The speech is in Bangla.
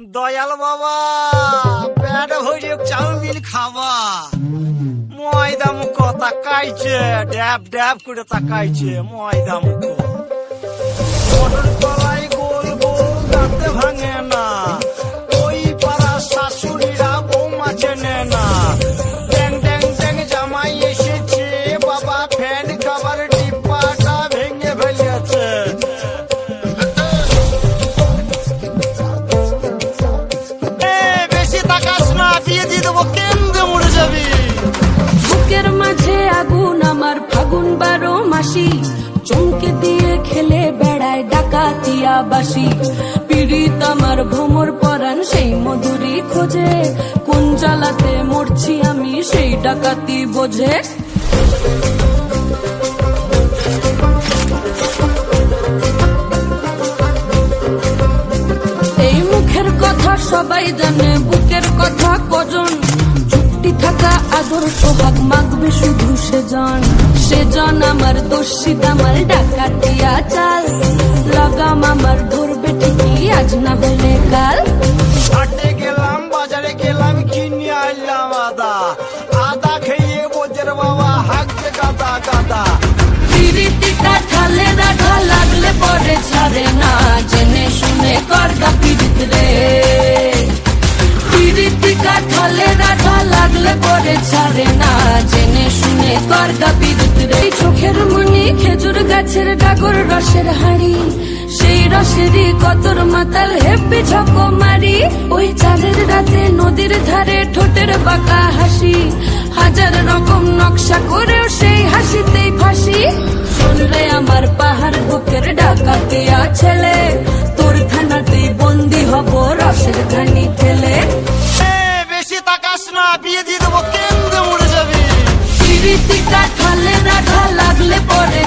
দয়াল বাবা পেট ভরে চাউমিন খাওয়া ময়দা মুখ তাকাইছে ড্যাব ড্যাব করে তাকাইছে ময়দা মুখ মটর কলাই গোল গোল দাঁতে ভাঙে না ওই পাড়া শাশুড়িরা বৌমা চেনে না ড্যাং ড্যাং ড্যাং জামাই এসেছে বাবা ফ্যান খাবার ডিব্বাটা ভেঙে ফেলেছে বুকের মাঝে আগুন আমার ফাগুন 12 মাসি চমকে দিয়ে খেলে বেড়ায় ডাকাতিয়া বাসি পীড়িত আমার ভ্রমর পরাণ সেই মধুরী খোঁজে কোন জ্বালাতে মরছি আমি সেই ডাকাতি বোঝে এই মুখের কথা সবাই জানে বুকের কথা কজন থাকা আদর সোহাগ মাগবে শুধু সেজন আমার দোষী আমার ডাকাতিয়া চাল লাগাম আমার ধরবে ঠিকই আজ না হলে কাল হাটে গেলাম বাজারে গেলাম কিনে আনলাম আদা আদা খেয়ে বোঝের বাবা হাঁকছে গাদা গাদা পিরিতিটা ঢালে রাখা লাগলে পরে ছাড়ে না জেনে শুনে করগা পিরিত রে পিরিতিকা ঢালে রাখা লাগলে পরে ছাড়ে না জেনে শুনে করগা পিরিত রে চোখের মনি খেজুর গাছের ডাগর রসের হাড়ি সেই রসেরই কতর মাতাল হেপি ঝকো মারি ওই চাঁদের রাতে নদীর ধারে ঠোঁটের বাঁকা হাসি হাজার রকম নকশা করেও সেই হাসিতেই ফাঁসি শুনলে আমার পাহাড় বুকের ডাকাতিয়া ছেলে তোর থানাতেই বন্দি হব রসের ঘানি ঠেলে বেশি তাকাস না বিয়ে দিয়ে দেবো কেন্দ্রে মরে যাবি পিরিতিকা ঢালে রাখা লাগলে পরে